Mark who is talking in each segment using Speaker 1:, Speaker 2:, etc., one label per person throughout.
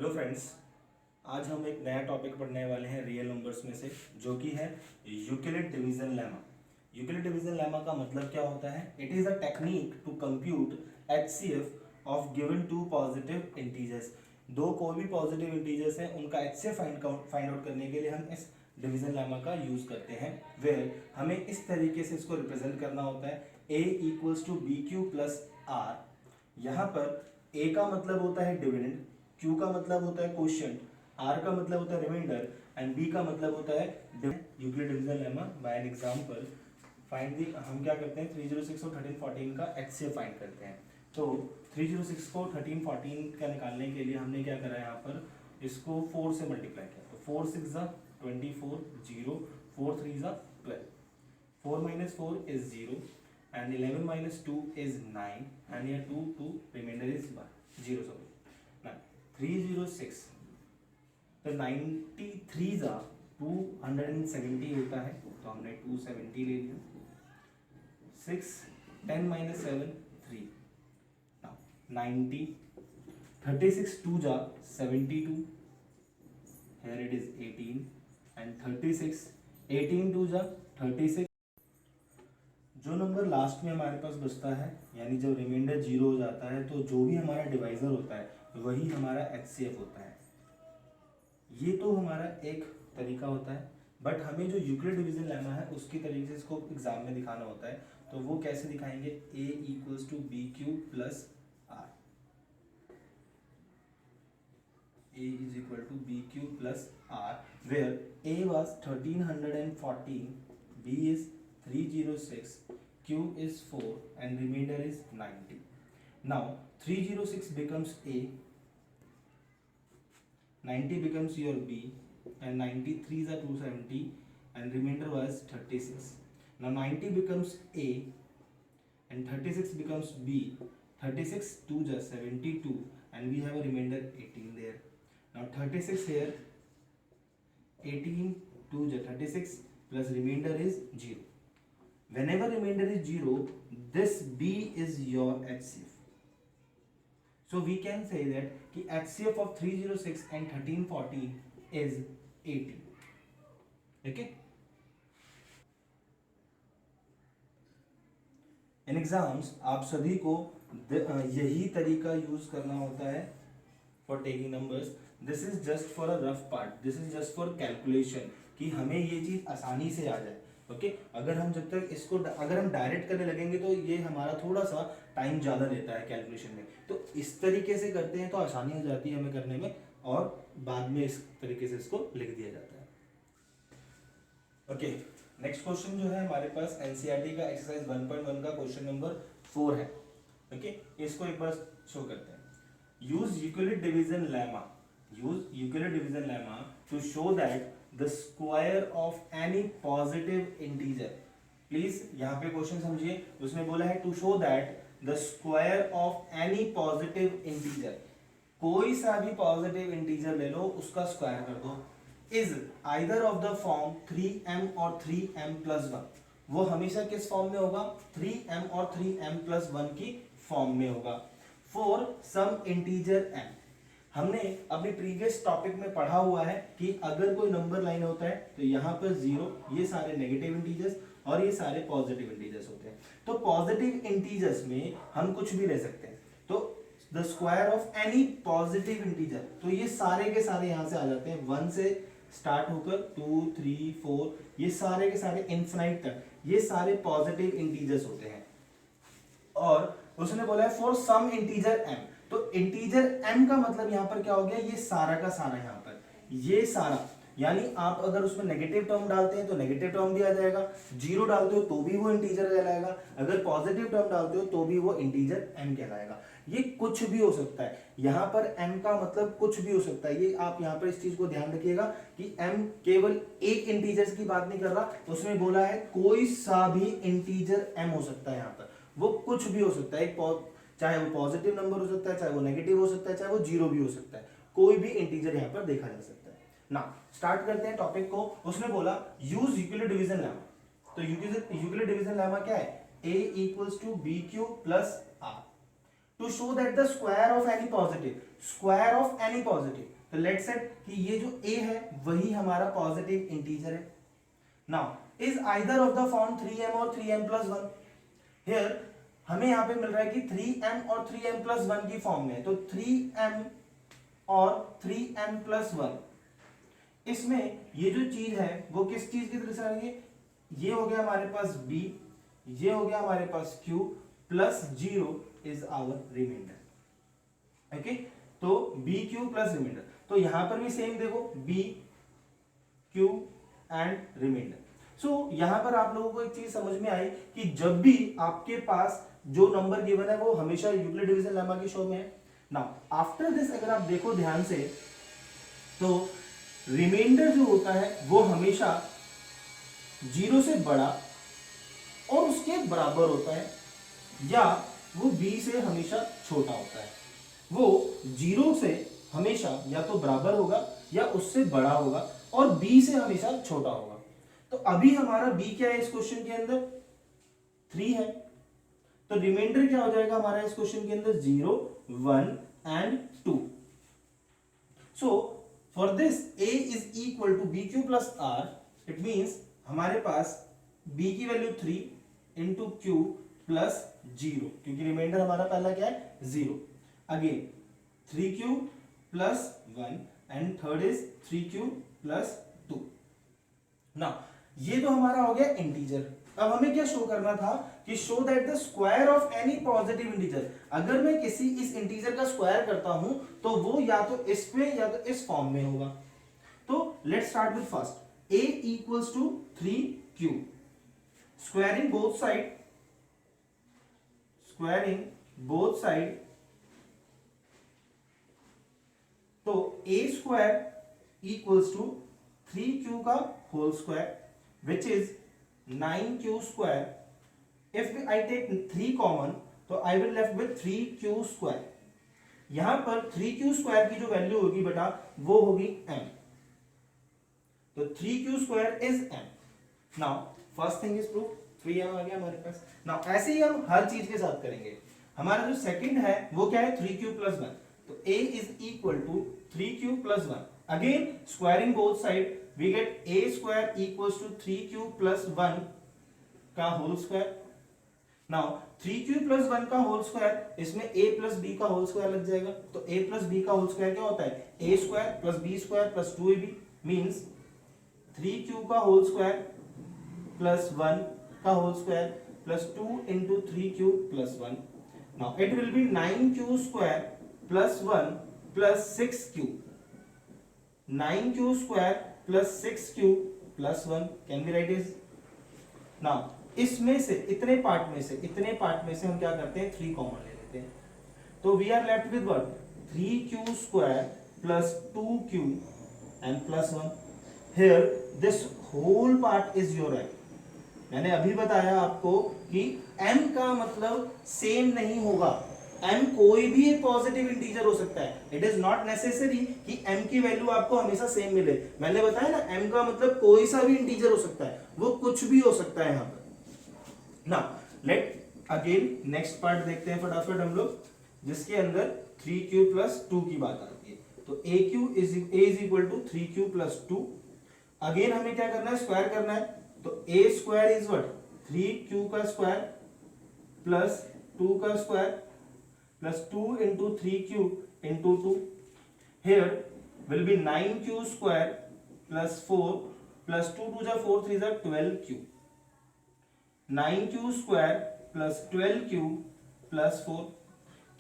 Speaker 1: Hello friends, आज हम एक नया टॉपिक पढ़ने वाले हैं रियल नंबर्स में से, जो कि है Euclid division lemma. Euclid division lemma का मतलब क्या होता है? It is a technique to compute HCF of given two positive integers. दो कोई भी पॉजिटिव इंटीजर्स हैं, उनका एचसीएफ फाइंड आउट करने के लिए हम इस डिवीजन लेमा का यूज करते हैं, वेयर हमें इस तरीके से इसको रिप्रेजेंट करना होता है a equals to B Q plus R. यहाँ पर a का मतलब होता है डिविडेंड, Q का मतलब होता है क्वोशिएंट, R का मतलब होता है रिमाइंडर एंड B का मतलब होता है Euclid division lemma. By an example find the, हम क्या करते हैं 306 और 1314 का एचसीएफ फाइंड करते हैं। तो 306 को 1314 का निकालने के लिए हमने क्या करा है, यहाँ पर इसको 4 से मल्टीप्लाई किया। तो 4 6 जा 24, 0, 4 3 जा 12, 4 minus 4 is 0 and 11 minus 2 is 9 and here 2 remainder is 1 0 sorry। now 306 तो 93 जा 270 होता है, तो हमने 270 ले लिया। 6 10 minus 7 3 now 90 36 2 जा 72 here it is 18 and 36 18 2 जा 36। जो नंबर लास्ट में हमारे पास बचता है, यानी जब रिमाइंडर 0 हो जाता है, तो जो भी हमारा डिवाइजर होता है वही हमारा एचसीएफ होता है। ये तो हमारा एक तरीका होता है, बट हमें जो यूक्लिड डिवीजन लेमा है उसकी तरीके से इसको एग्जाम में दिखाना होता है। तो वो कैसे दिखाएंगे? a equals to B Q plus R. a is equal to B Q plus R, where a was 1314, b is 306, q is 4 and remainder is 90। now 306 becomes a, 90 becomes your b and 93 is 270 and remainder was 36। now 90 becomes a and 36 becomes b, 36 2 just 72 and we have a remainder 18 there। now 36 here, 18 2 just 36 plus remainder is 0। whenever remainder is 0, this b is your HCF। so we can say that कि HCF of 306 and 1314 is 80। okay, in exams आप सभी को यही तरीका use करना होता है for taking numbers। this is just for a rough part, this is just for calculation, कि हमें ये चीज आसानी से आ जाए। ओके अगर हम जब तक इसको अगर हम डायरेक्ट करने लगेंगे तो ये हमारा थोड़ा सा टाइम ज़्यादा लेता है कैलकुलेशन में। तो इस तरीके से करते हैं तो आसानी हो जाती है हमें करने में, और बाद में इस तरीके से इसको लिख दिया जाता है। ओके नेक्स्ट क्वेश्चन जो है हमारे पास एनसीईआरटी का एक्सरसाइज 1.1 का क्वेश्चन नंबर 4 है। ओके इसको एक बार शो करते हैं। Use Euclid division lemma, use Euclid division lemma to show that the square of any positive integer। Please यहाँ पे क्वेश्चन समझिए, उसने बोला है to show that the square of any positive integer, कोई सा भी पॉजिटिव इंटीजर ले लो उसका स्क्वायर कर दो, is either of the form 3m और 3m plus 1। वो हमेशा किस फॉर्म में होगा? 3m और 3m plus 1 की फॉर्म में होगा। for some integer m, हमने अपने प्रीवियस टॉपिक में पढ़ा हुआ है कि अगर कोई नंबर लाइन होता है तो यहाँ पर 0, ये सारे नेगेटिव इंटीजर्स और ये सारे पॉजिटिव इंटीजर्स होते हैं। तो पॉजिटिव इंटीजर्स में हम कुछ भी ले सकते हैं। तो the square of any positive integer, तो ये सारे के सारे यहाँ से आ जाते हैं, 1 से स्टार्ट होकर 2 3 4, ये सारे के सारे इन्फिनाइट तक ये सारे पॉजिटिव इंटीजर्स होते हैं। और उसने बोला है फॉर सम इंटीजर m, तो इंटीजर m का मतलब यहां पर क्या हो गया? ये सारा का सारा, यहां पर ये सारा, यानी आप अगर उसमें नेगेटिव टर्म डालते हैं तो नेगेटिव टर्म भी आ जाएगा, 0 डालते हो तो भी वो इंटीजर कहलाएगा, अगर पॉजिटिव टर्म डालते हो तो भी वो इंटीजर m कहलाएगा। ये कुछ भी हो सकता है, यहां पर m का मतलब कुछ भी हो सकता है। ये आप यहां पर इस चीज को ध्यान रखिएगा कि m केवल एक इंटीजर की बात नहीं कर रहा, उसमें बोला है कोई सा भी इंटीजर m हो सकता है। यहां पर वो कुछ भी हो सकता है, चाहे वो पॉजिटिव नंबर हो सकता है, चाहे वो नेगेटिव हो सकता है, चाहे वो 0 भी हो सकता है, कोई भी इंटीजर यहाँ पर देखा जा सकता है। ना स्टार्ट करते हैं टॉपिक को। उसने बोला यूज यूक्लिड डिवीजन लेमा। तो यूक्लिड डिवीजन लेमा क्या है? a equals to B Q plus R to show that the square of any positive, square of any positive, तो लेट्स सेट कि ये जो a है वही हमारा पॉजिटिव इंटीजर है. Now is either of the form 3m और 3m plus 1. Here हमें यहाँ पे मिल रहा है कि 3m और 3m plus 1 की फॉर्म में, तो 3m और 3m plus 1, इसमें ये जो चीज है वो किस चीज की तरह से आएगी, ये हो गया हमारे पास b, ये हो गया हमारे पास q plus 0 is our remainder. Okay, तो बी क्यू प्लस रिमाइंडर. तो यहां पर भी सेम देखो B Q and remainder. So यहां पर आप लोगों को एक चीज समझ में आई कि जब भी आपके पास जो नंबर गिवन है वो हमेशा यूक्लिड डिवीजन लेमा की शो में है. नाउ आफ्टर दिस अगर आप देखो ध्यान से तो रिमाइंडर जो होता है वो हमेशा 0 से बड़ा और उसके बराबर होता है, या वो b से हमेशा छोटा होता है. वो 0 से हमेशा या तो बराबर होगा या उससे बड़ा होगा और b से हमेशा छोटा होगा. तो अभी हमारा b क्या है इस क्वेश्चन के अंदर, 3 है. तो रिमाइंडर क्या हो जाएगा हमारा इस क्वेश्चन के अंदर, 0 1 and 2. So for this a is equal to bq plus r. It means हमारे पास b की वैल्यू 3 इंटू q प्लस 0, क्योंकि रिमाइंडर हमारा पहला क्या है 0. Again 3q plus 1 and third is 3q plus 2. Now ये तो हमारा हो गया इंटीजर. अब हमें क्या शो करना था कि show that the square of any positive integer. अगर मैं किसी इस इंटीजर का स्क्वायर करता हूं तो वो या तो इस पे या तो इस फॉर्म में होगा. तो let's start with first. a equals to 3q. Squaring both side, squaring both side, तो a square equals to 3q का whole square which is 9q square. If I take 3 common तो I will left with 3q square. यहां पर 3q square की जो value होगी बेटा वो होगी m. तो 3q square is m. Now first thing is proof, 3m आ गया हमारे पास. नाउ ऐसे ही हम हर चीज के साथ करेंगे. हमारा जो सेकंड है वो क्या है 3q प्लस 1. तो a is equal to 3q plus 1. Again squaring both side we get a square equals to 3q plus 1 का whole square. Now 3q plus 1 का होल स्क्वायर, इसमें a प्लस b का whole square लग जाएगा. तो a plus b का whole square क्या होता है, a square plus b square plus 2ab means 3q का होल स्क्वायर प्लस 1 का whole square plus 2 into 3q plus 1. Now it will be 9q square plus 1 plus 6q. 9q square plus 6q plus 1 can be right is. Now इसमें से इतने part में से हम क्या करते हैं 3 कॉमन ले लेते हैं. तो we are left with what 3q square plus 2q and plus 1. Here this whole part is your m. मैंने अभी बताया आपको कि m का मतलब सेम नहीं होगा. m कोई भी एक पॉजिटिव इंटीजर हो सकता है. इट इज नॉट नेसेसरी कि m की वैल्यू आपको हमेशा सेम मिले. मैंने बताया ना m का मतलब कोई सा भी इंटीजर हो सकता है, वो कुछ भी हो सकता है यहाँ पर. Now let again next part देखते हैं फटाफट हम लोग, जिसके अंदर 3q प्लस 2 की बात आती है. तो a is equal to 3q plus 2. Again हमें क्या करना है, स्क्वायर करना है. तो a square is what 3q का स्क्वायर प्लस 2 का square plus 2 into 3q into 2. Here will be 9q square plus 4 plus 2 2 जा 4 3 जा 12q. 9q square plus 12q plus 4.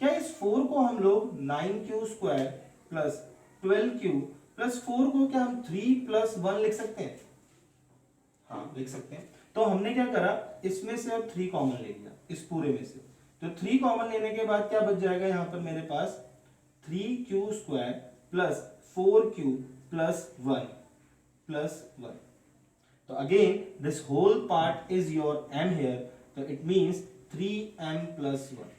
Speaker 1: क्या इस 4 को हम लोग 9q square plus 12q plus 4 को क्या हम 3 प्लस 1 लिख सकते हैं? हाँ लिख सकते हैं. तो हमने क्या करा, इसमें से अब 3 कॉमन ले लिया इस पूरे में से. तो 3 कॉमन लेने के बाद क्या बच जाएगा यहां पर मेरे पास 3q square plus 4q plus 1 plus 1. So again this whole part is your m here, so it means 3m plus 1.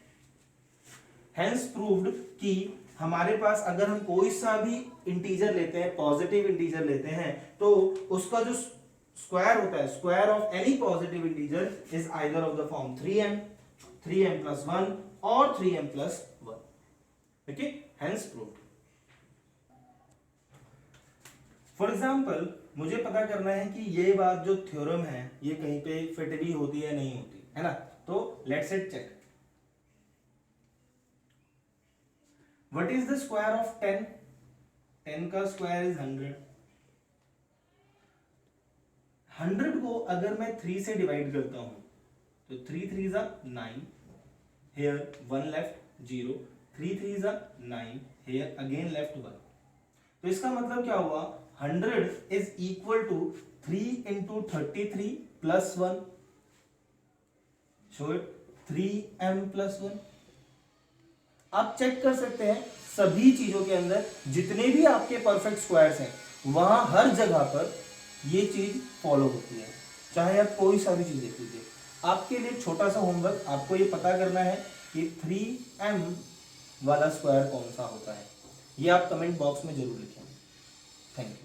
Speaker 1: Hence proved कि हमारे पास अगर हम कोई सा भी इंटीजर लेते हैं, पॉजिटिव इंटीजर लेते हैं, तो उसका जो स्क्वायर होता है, square of any positive integer is either of the form 3m plus 1 और 3m plus 1. Okay, hence proved. For example मुझे पता करना है कि ये बात जो थ्योरम है ये कहीं पे फिट भी होती है नहीं होती है ना, तो let's it check. What is the square of 10? 10 का स्क्वायर इज 100। 100 को अगर मैं 3 से डिवाइड करता हूं तो 3 3 is 9, here 1 left 0, 3 3 is 9, here again left 1। तो इसका मतलब क्या हुआ, 100 is equal to 3 into 33 plus 1, show it 3m plus 1। आप चेक कर सकते हैं सभी चीजों के अंदर जितने भी आपके परफेक्ट स्क्वायर्स हैं वहां हर जगह पर ये चीज फॉलो होती है, चाहे आप कोई सा भी चीज देख लीजिए। आपके लिए छोटा सा होमवर्क, आपको ये पता करना है कि 3m वाला स्क्वायर कौन सा होता है, ये आप कमेंट बॉक्स में जरूर लिखें। Thank you.